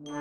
So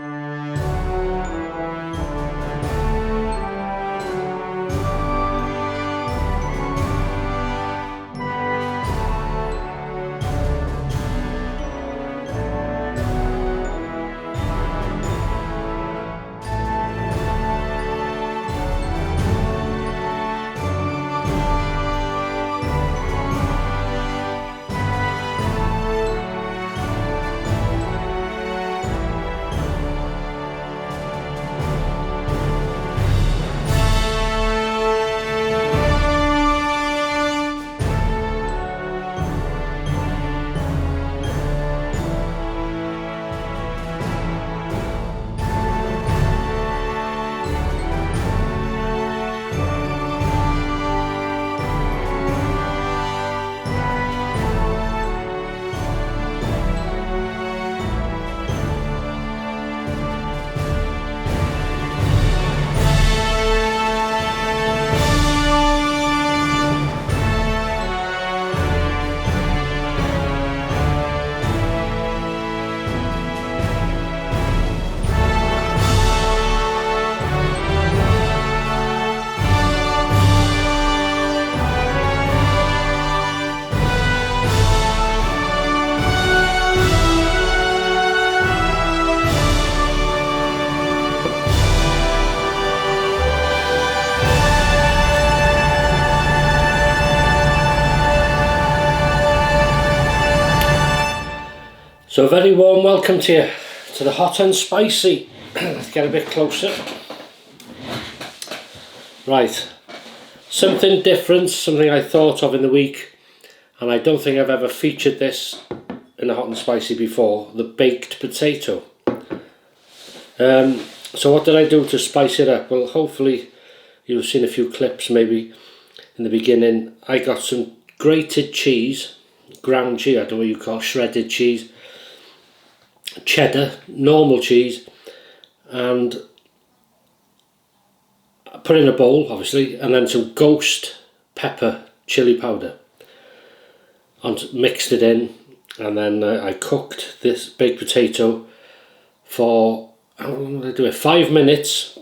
a very warm welcome to you to the hot and spicy. Let's get a bit closer. Right, something different, something I thought of in the week, and I don't think I've ever featured this in a hot and spicy before, the baked potato. So what did I do to spice it up? Well, hopefully you've seen a few clips maybe in the beginning. I got some grated cheese, ground cheese, I don't know what you call shredded cheese, cheddar, normal cheese, and I put in a bowl obviously, and then some Ghost Pepper Chilli Powder, and mixed it in, and then I cooked this baked potato for, how long did I do it? 5 minutes,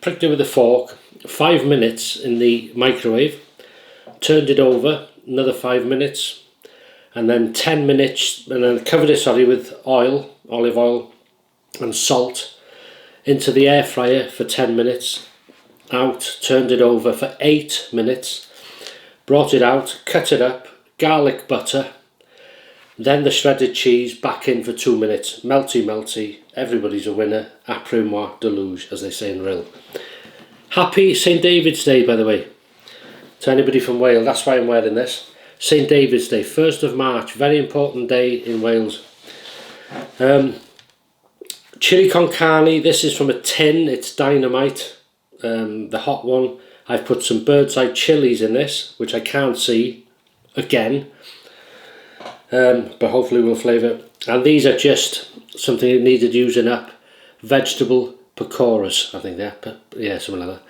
pricked it with a fork, 5 minutes in the microwave, turned it over, another 5 minutes, and then 10 minutes, and then covered it with oil, olive oil and salt, into the air fryer for 10 minutes, out, turned it over for 8 minutes, brought it out, cut it up, garlic butter, then the shredded cheese back in for 2 minutes, melty melty, everybody's a winner, après moi deluge, as they say in Rill. Happy St David's Day, by the way, to anybody from Wales. That's why I'm wearing this. St David's Day, 1st of March, very important day in Wales. Chili con carne, this is from a tin, it's Dynamite, the hot one. I've put some bird's eye chillies in this, which I can't see again, but hopefully will flavour. And these are just something that needed using up, vegetable pakoras, I think they're, yeah, something like that.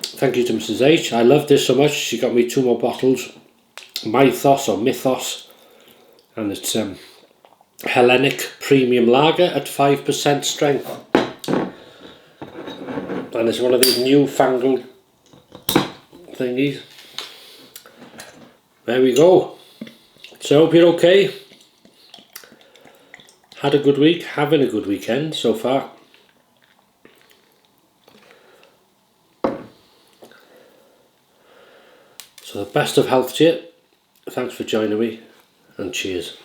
Thank you to Mrs H. I love this so much, she got me 2 more bottles. Mythos or Mythos, and it's Hellenic Premium Lager at 5% strength. And it's one of these newfangled thingies. There we go. So I hope you're okay. Had a good week, having a good weekend so far. So the best of health to you. Thanks for joining me, and cheers.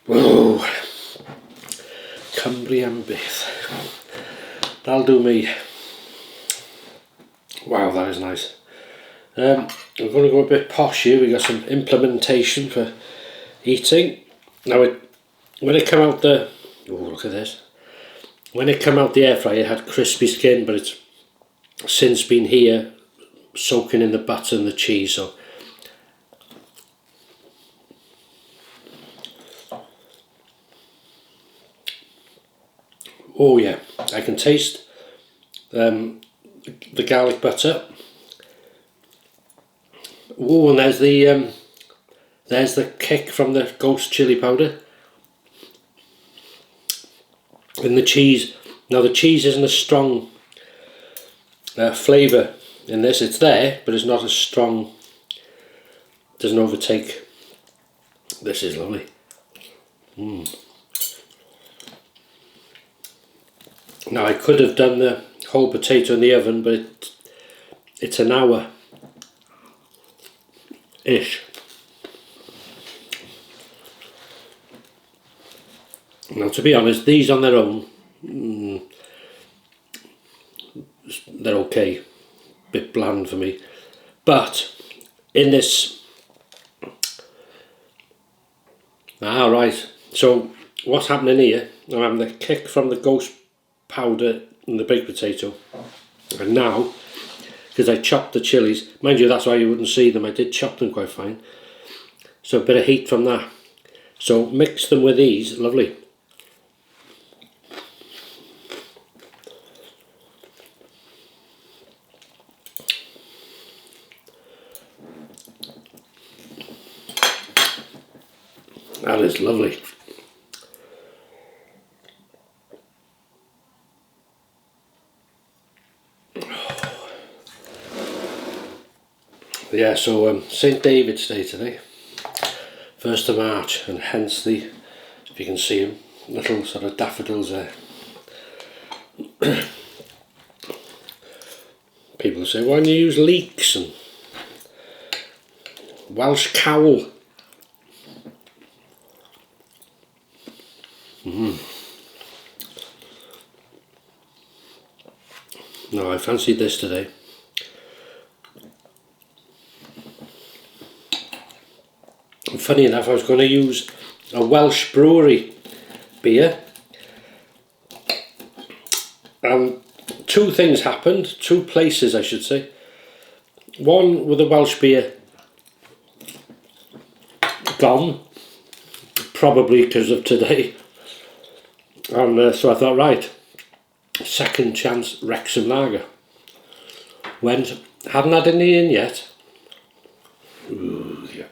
Whoa, Cumbrian Bith. That'll do me. Wow, that is nice. We're going to go a bit posh here. We got some implementation for eating. Now, when it came out the, oh look at this. When it came out the air fryer, it had crispy skin, but it's since been here soaking in the butter and the cheese. So oh yeah, I can taste the garlic butter. Oh, and there's the kick from the Ghost chili powder. And the cheese. Now the cheese isn't a strong flavour in this. It's there, but it's not as strong. Doesn't overtake. This is lovely. Now I could have done the whole potato in the oven, but it's an hour-ish. Now to be honest, these on their own, they're okay. Bit bland for me. But in this... right. So what's happening here, I'm having the kick from the Ghost powder and the baked potato. And now, because I chopped the chillies, mind you, that's why you wouldn't see them, I did chop them quite fine. So a bit of heat from that. So mix them with these, lovely. That is lovely. Yeah, so St. David's Day today, 1st of March, and hence the, if you can see them, little sort of daffodils there. People say, why don't you use leeks and Welsh cowl? No, I fancied this today. And funny enough, I was going to use a Welsh brewery beer. Two things happened, two places I should say. One with the Welsh beer gone, probably because of today. And so I thought, right, second chance Wrexham lager. Went, hadn't had any in yet. Ooh, yeah.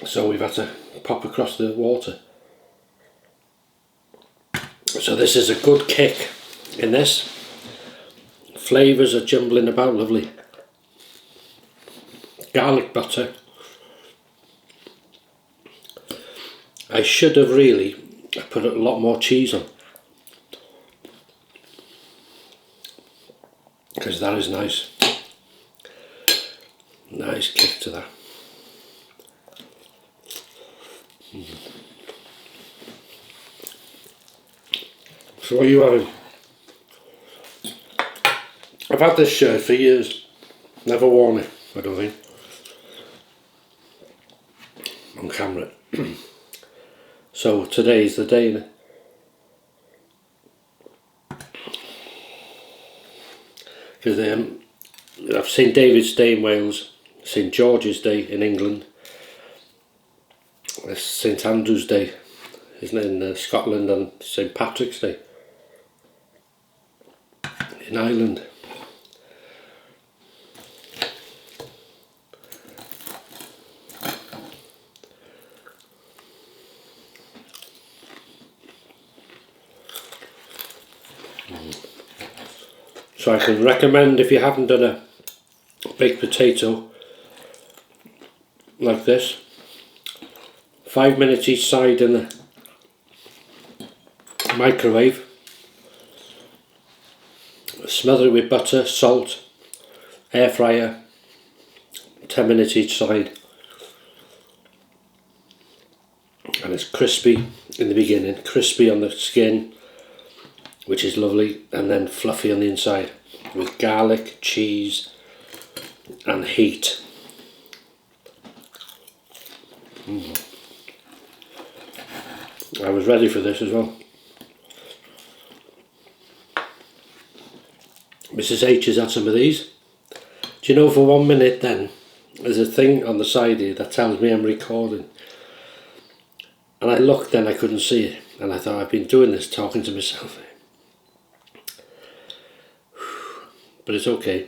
So we've had to pop across the water. So this is a good kick in this. Flavours are jumbling about, lovely. Garlic butter. I should have really put a lot more cheese on, because that is nice. Nice kick to that. So what are you having? I've had this shirt for years. Never worn it, I don't think. On camera. So today's the day. Because I've St. David's Day in Wales, St. George's Day in England, it's St. Andrew's Day, isn't it, in Scotland, and St. Patrick's Day in Ireland. So I can recommend, if you haven't done a baked potato like this, 5 minutes each side in the microwave, smother it with butter, salt, air fryer, 10 minutes each side, and it's crispy in the beginning, crispy on the skin, which is lovely, and then fluffy on the inside with garlic, cheese and heat. I was ready for this as well. Mrs H has had some of these. Do you know, for 1 minute then, there's a thing on the side here that tells me I'm recording. And I looked then, I couldn't see it. And I thought, I've been doing this talking to myself. But it's okay.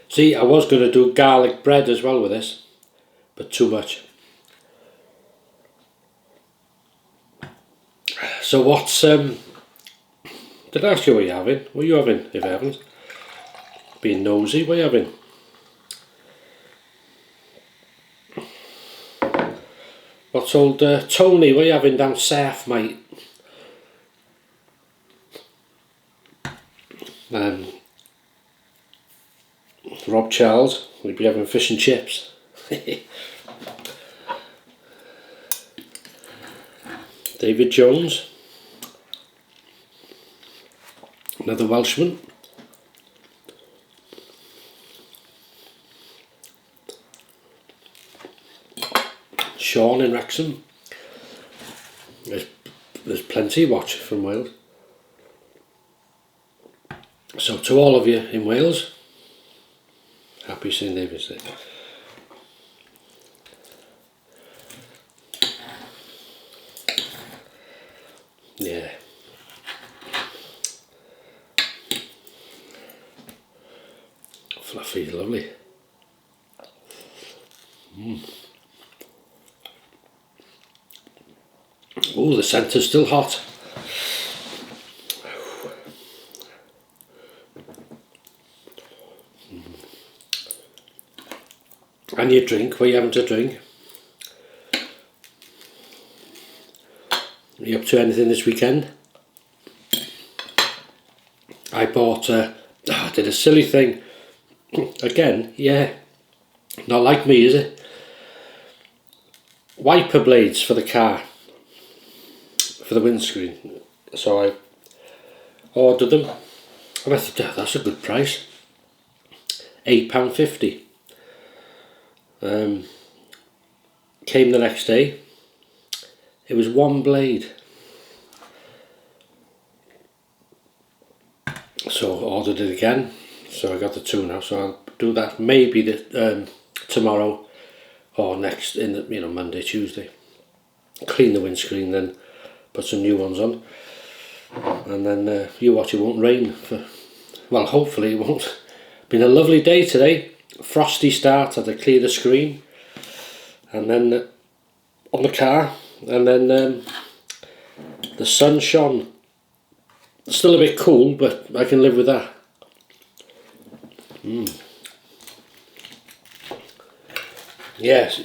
See, I was going to do garlic bread as well with this, but too much. So what's, did I ask you what you're having? What are you having, if I haven't? Being nosy, what are you having? What's old Tony, what are you having down south, mate? Rob Charles, we'd be having fish and chips. David Jones, another Welshman. Sean in Wrexham. There's plenty watch from Wales. So to all of you in Wales, happy St David's Day. Yeah. Fluffy, lovely. Oh, the centre's still hot. And your drink, what are you having to drink? Are you up to anything this weekend? I bought, I did a silly thing. Again, yeah, not like me, is it? Wiper blades for the car, for the windscreen. So I ordered them, and I thought, oh, that's a good price. £8.50. Came the next day. It was one blade. So ordered it again. So I got the two now. So I'll do that maybe tomorrow or next in the, Monday, Tuesday. Clean the windscreen, then put some new ones on, and then you watch. It won't rain for, well, hopefully it won't. Been a lovely day today. Frosty start. Had to clear the screen, and then on the car, and then the sun shone. Still a bit cool, but I can live with that. Yes,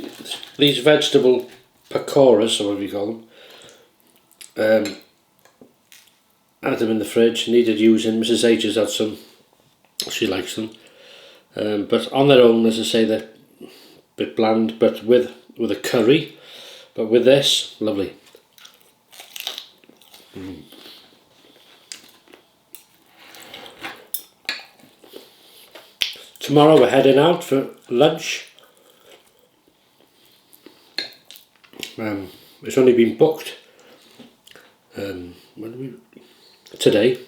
these vegetable pakoras, or whatever you call them, had them in the fridge, needed using. Mrs H has had some, she likes them, but on their own, as I say, they're a bit bland, but with a curry, but with this, lovely. Tomorrow we're heading out for lunch. It's only been booked today.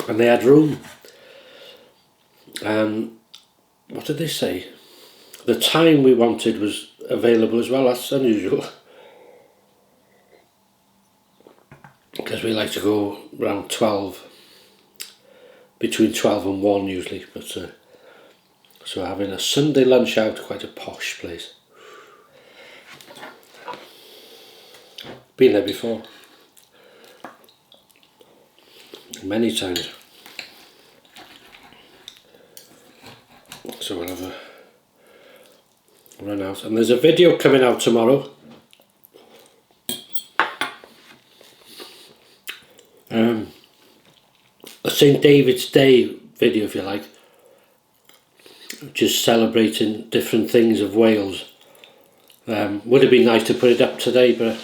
And they had room. What did they say? The time we wanted was available as well. That's unusual. Because we like to go around 12, between 12 and 1 usually, but so having a Sunday lunch out, quite a posh place. Been there before, many times. So we'll have a run out, and there's a video coming out tomorrow. A St David's Day video, if you like, just celebrating different things of Wales. Would have been nice to put it up today, but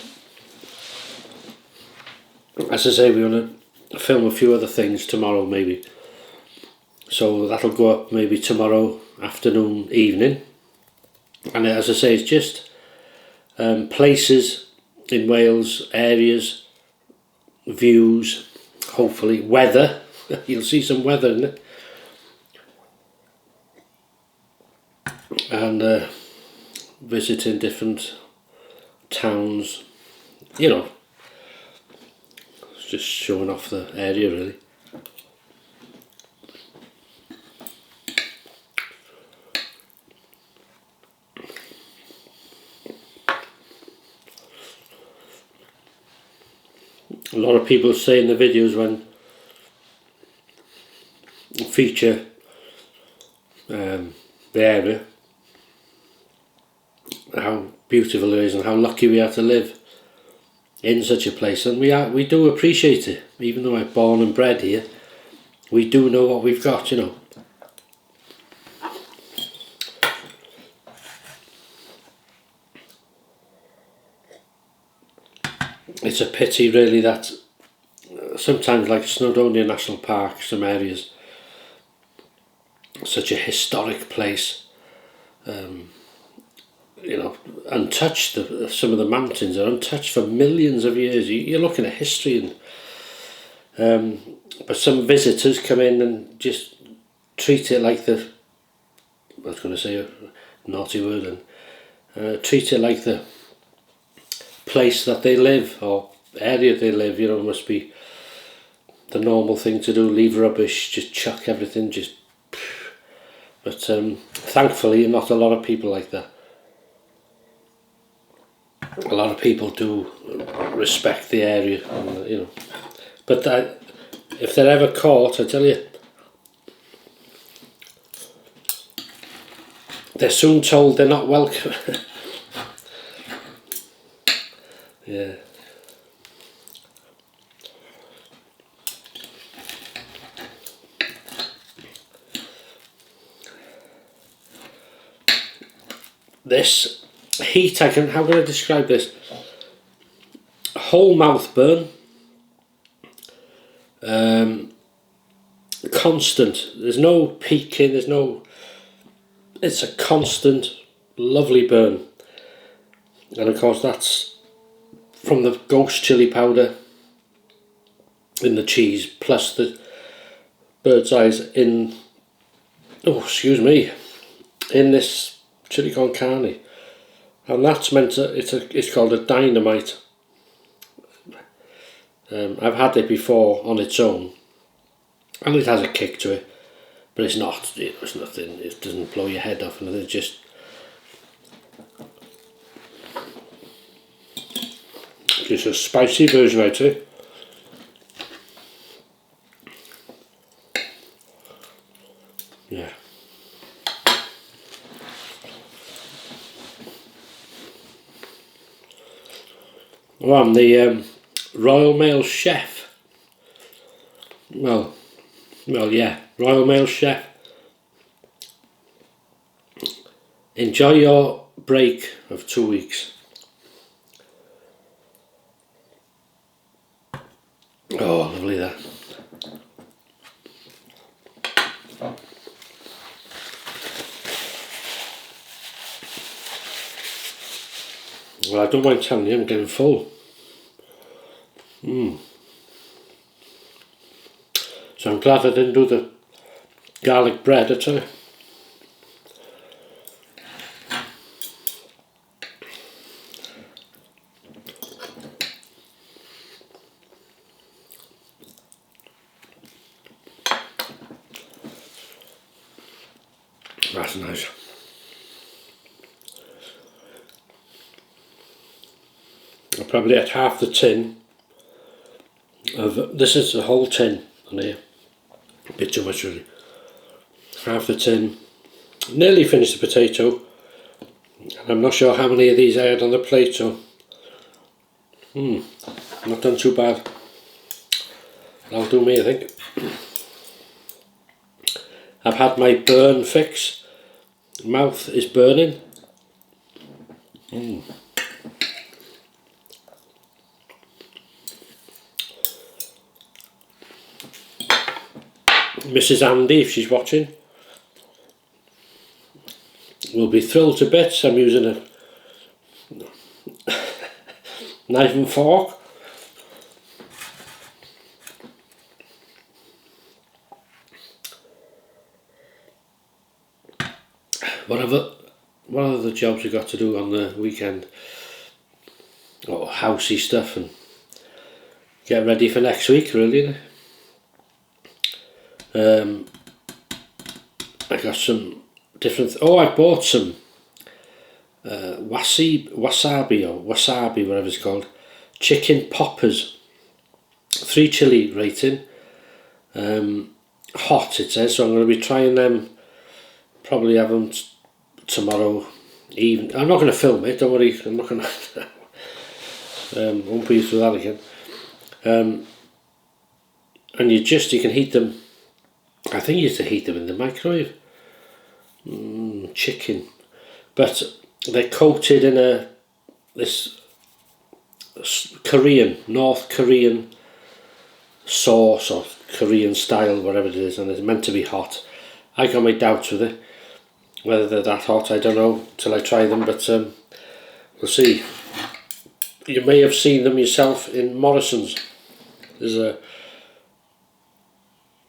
as I say, we want to film a few other things tomorrow maybe, so that'll go up maybe tomorrow afternoon, evening, And as I say, it's just places in Wales, areas, views, hopefully weather. You'll see some weather in it, and visiting different towns, you know, it's just showing off the area really. A lot of people say in the videos when feature the area how beautiful it is and how lucky we are to live in such a place, and we do appreciate it. Even though I'm born and bred here, we do know what we've got, you know. It's a pity really that sometimes, like Snowdonia National Park, some areas, such a historic place, you know, untouched. Some of the mountains are untouched for millions of years. You're looking at history, and but some visitors come in and just treat it like the, I was going to say a naughty word, and treat it like the place that they live or area they live. You know, must be the normal thing to do. Leave rubbish, just chuck everything, just. But thankfully, not a lot of people like that. A lot of people do respect the area, and, you know. But if they're ever caught, I tell you, they're soon told they're not welcome. Yeah. This heat, how can I describe this? Whole mouth burn, constant. There's no peaking. It's a constant, lovely burn, and of course that's from the Ghost chili powder in the cheese, plus the bird's eyes in. Oh, excuse me, in this chili con carne, and that's meant to. It's called a Dynamite. I've had it before on its own, and it has a kick to it, but it's not. It's nothing. It doesn't blow your head off, and it's just. It's a spicy version, I'd say. Yeah. Well, I'm the Royal Mail chef. Well, yeah, Royal Mail chef. Enjoy your break of 2 weeks. Oh, lovely that. Well, I don't mind telling you, I'm getting full. So I'm glad I didn't do the garlic bread, I tell you. That's nice. I probably had half the tin of, this is the whole tin on here, a bit too much really. Half the tin, nearly finished the potato, and I'm not sure how many of these I had on the plate, so not done too bad. That'll do me, I think. I've had my burn fix. Mouth is burning. Mrs. Andy, if she's watching, will be thrilled to bits. I'm using a knife and fork. What other jobs you got to do on the weekend? Oh, housey stuff and get ready for next week, really. I got some different. I bought some wasabi, whatever it's called, chicken poppers. 3 chili rating. Hot, it says, so I'm going to be trying them. Probably have them tomorrow evening. I'm not going to film it, don't worry. I'm not going to. Won't put you through that again. And you can heat them. I think you have to heat them in the microwave. Chicken, but they're coated in this North Korean sauce or Korean style, whatever it is, and it's meant to be hot. I got my doubts with it, whether they're that hot. I don't know till I try them, but we'll see. You may have seen them yourself in Morrison's. There's a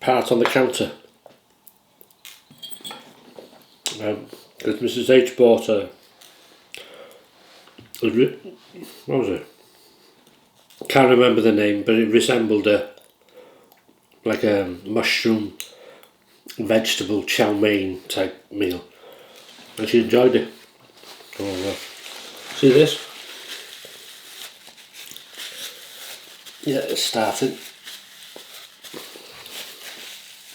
part on the counter. Because Mrs H bought what was it? Can't remember the name, but it resembled like a mushroom vegetable chow mein type meal, and she enjoyed it. See this? Yeah, it's starting.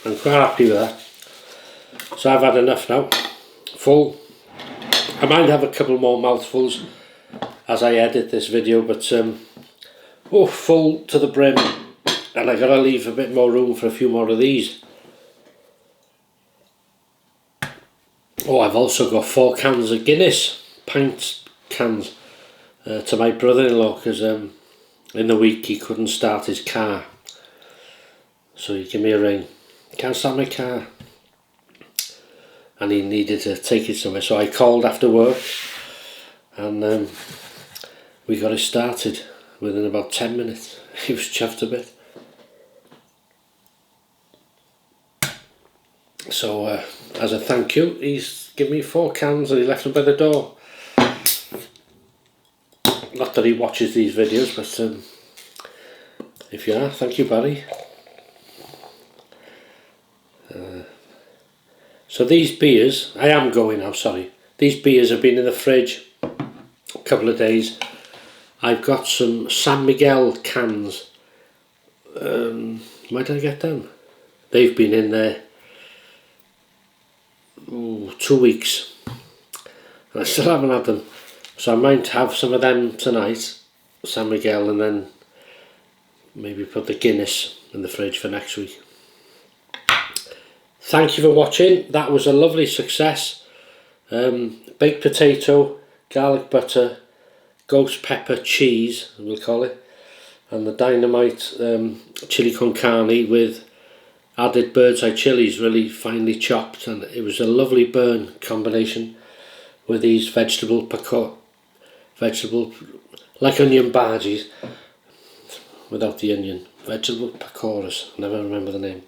I'm quite happy with that. So I've had enough now. Full. I might have a couple more mouthfuls as I edit this video, but full to the brim, and I gotta leave a bit more room for a few more of these. I've also got 4 cans of Guinness, pint cans, to my brother-in-law, because in the week he couldn't start his car, so he gave me a ring. Can't start my car, and he needed to take it somewhere, so I called after work, and we got it started within about 10 minutes. He was chuffed a bit. So as a thank you, he's given me 4 cans and he left them by the door. Not that he watches these videos, but if you are, thank you, Barry. So these beers, I am going now, sorry. These beers have been in the fridge a couple of days. I've got some San Miguel cans. Where did I get them? They've been in there 2 weeks. And I still haven't had them. So I might have some of them tonight, San Miguel, and then maybe put the Guinness in the fridge for next week. Thank you for watching. That was a lovely success. Baked potato, garlic butter, ghost pepper cheese, we'll call it, and the Dynamite chili con carne with added bird's eye chilies, really finely chopped, and it was a lovely burn combination with these vegetable like onion bhajis without the onion, vegetable pakoras, I never remember the name.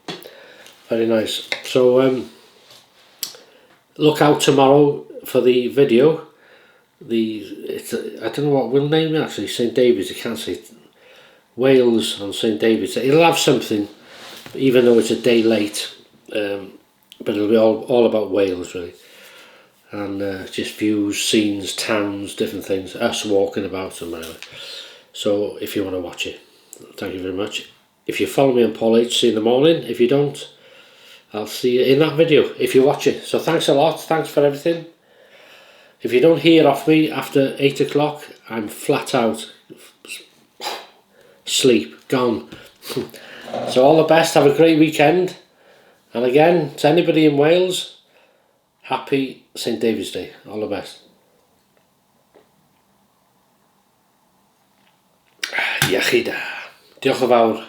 Very nice. So look out tomorrow for the video. I don't know what we'll name it actually. St David's. I can't say Wales on St David's. It'll have something, even though it's a day late. But it'll be all about Wales really, and just views, scenes, towns, different things. Us walking about and whatever. So if you want to watch it, thank you very much. If you follow me on Paul H, see you in the morning. If you don't, I'll see you in that video if you watch it. So thanks a lot, thanks for everything. If you don't hear off me after 8 o'clock, I'm flat out. Sleep, gone. So all the best, have a great weekend. And again, to anybody in Wales, happy St David's Day, all the best. Iechyd da. Diolch yn fawr.